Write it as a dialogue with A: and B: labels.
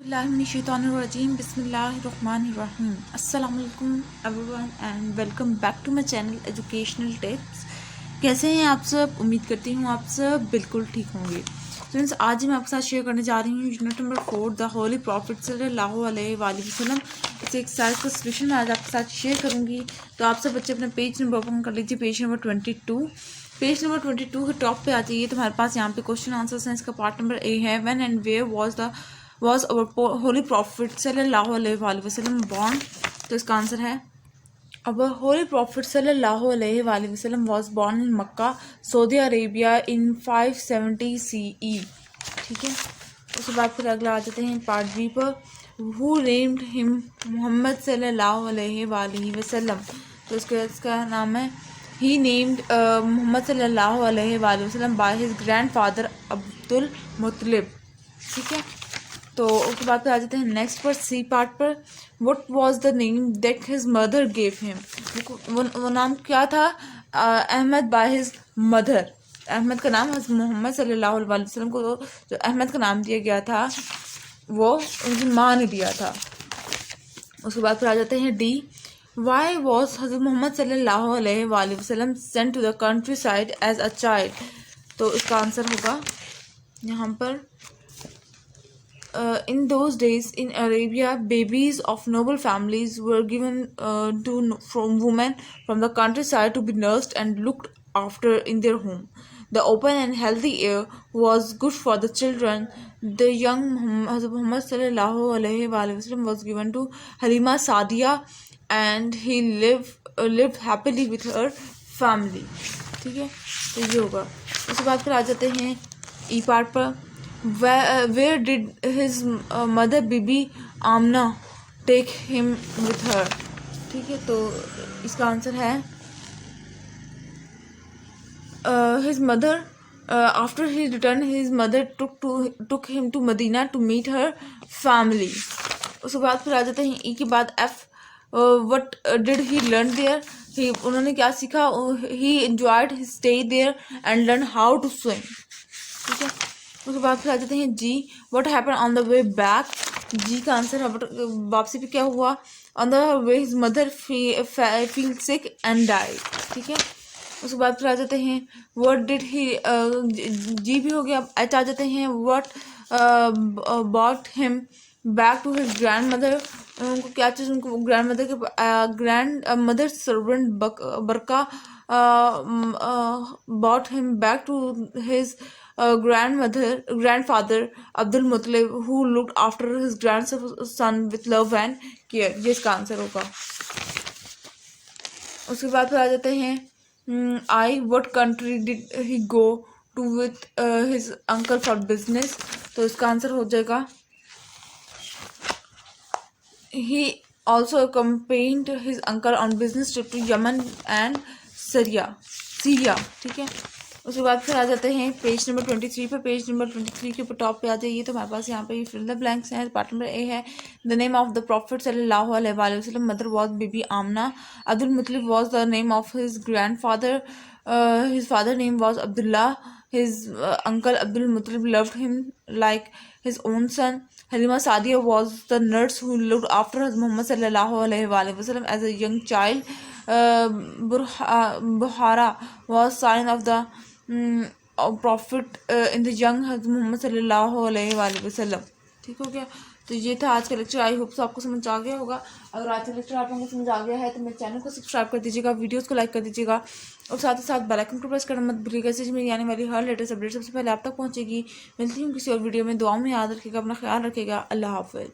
A: Bismillahirrahmanirrahim. Bismillahirrahmanirrahim. Assalamu alaikum everyone and welcome back to my channel Educational Tips. कैसे हैं आप सब? उम्मीद करती हूँ आप सब बिल्कुल ठीक होंगे। फ्रेंड्स, आज मैं आपके साथ शेयर करने जा रही हूँ unit number 4 the holy prophet सल्लल्लाहु अलैहि वसल्लम। इसे एक साइज का सोल्यूशन आज आपके साथ शेयर करूँगी। तो आप सब बच्चे अपने पेज नंबर ओपन कर लीजिए, पेज नंबर 22। पेज नंबर 22 के टॉप पे आ जाइए तो हमारे पास यहाँ पे क्वेश्चन आंसर्स हैं। इसका पार्ट नंबर ए है, when and where was our holy prophet सल्लल्लाहु अलैहि वसल्लम born। तो इसका आंसर है our holy prophet सल्लल्लाहु अलैहि वसल्लम was born in Makkah, Saudi Arabia in 570 CE। ठीक है, उसके बाद फिर अगला आ जाते हैं पार्ट बी पर, who named him मोहम्मद सल्लल्लाहु अलैहि वसल्लम। तो इसका नाम है he named मोहम्मद सल्लल्लाहु अलैहि वसल्लम by his grandfather अब्दुल मुत्तलिब। ठीक है, तो उसके बाद फिर आ जाते हैं नेक्स्ट पर सी पार्ट पर, what was the name that his mother gave him. वो नाम क्या था Ahmad by his mother. Ahmad का नाम मोहम्मद सल्लल्लाहु अलैहि वसल्लम को जो अहमद का नाम दिया गया था वो उनकी माँ ने दिया था। उसके बाद फिर आ जाते हैं डी, वाई वॉज हज़रत मोहम्मद सल्लल्लाहु अलैहि वसल्लम sent to the countryside as a child. तो इसका आंसर होगा यहाँ पर in those days in Arabia, babies of noble families were given from women from the countryside to be nursed and looked after in their home. The open and healthy air was good for the children. The young Muhammad sallallahu alaihi wasallam was given to Halima Sadiya and he lived happily with her family। ठीक है, तो ये होगा। उसके बाद फिर आ जाते हैं ई पार्ट पर, where did his mother Bibi Amina take him with her। ठीक है, तो इसका आंसर है his mother after he returned his mother took him to Medina to meet her family। उसके बाद फिर आ जाते हैं ई के बाद F, what did he learn there। उन्होंने क्या सीखा, he enjoyed his stay there and learned how to swim। ठीक है, उसके बाद फिर आ जाते हैं G, what happen on the way back. G का आंसर है वापसी पे क्या हुआ, on the way his mother feel sick and died. ठीक है, उसके बाद फिर आ जाते हैं व्हाट डिड ही, जी भी हो गया। एच आ जाते हैं what bought him back to his grandmother. उनको क्या चीज़, उनको ग्रैंड मदर के grandmother servant Barakah brought him back to his grandfather Abdul Muttalib, who looked after his grandson with love and care। ये इसका आंसर होगा। उसके बाद फिर आ जाते हैं आई, what country did he go to with his uncle for business। तो इसका आंसर हो जाएगा he also accompanied his uncle on business trip to Yemen and Syria. ठीक है, उसके बाद फिर आ जाते हैं पेज नंबर 23 पे। पेज नंबर 23 के ऊपर टॉप पे आ जाइए तो हमारे पास यहाँ पे फिल द ब्लैंक्स हैं। पार्ट नंबर ए है, the name of the prophet सल्लल्लाहु अलैहि वसल्लम, mother was Bibi Amina, Abdul Muttalib was the name of his grandfather, his father name was Abdullah, his uncle Abdul Muttalib loved him like his own son। Halima Sadiya was the nurse who looked after Muhammad sallallahu alaihi wasallam as a young child। Buhara was sign of the prophet in the young Muhammad sallallahu alaihi wasallam। ठीक हो गया, तो ये था आज का lecture. I hope so आपको समझ आ गया होगा। अगर आज का लेक्चर आप लोगों को समझ आ गया है तो मेरे चैनल को सब्सक्राइब कर दीजिएगा, वीडियोस को लाइक कर दीजिएगा और साथ ही साथ बेल आइकन को प्रेस करना मत भूलिएगा, इससे मेरी आने वाली हर लेटेस्ट अपडेट सबसे पहले आप तक पहुंचेगी। मिलती हूँ किसी और वीडियो में, दुआओं में याद रखिएगा, अपना ख्याल रखिएगा। अल्लाह हाफ़िज़।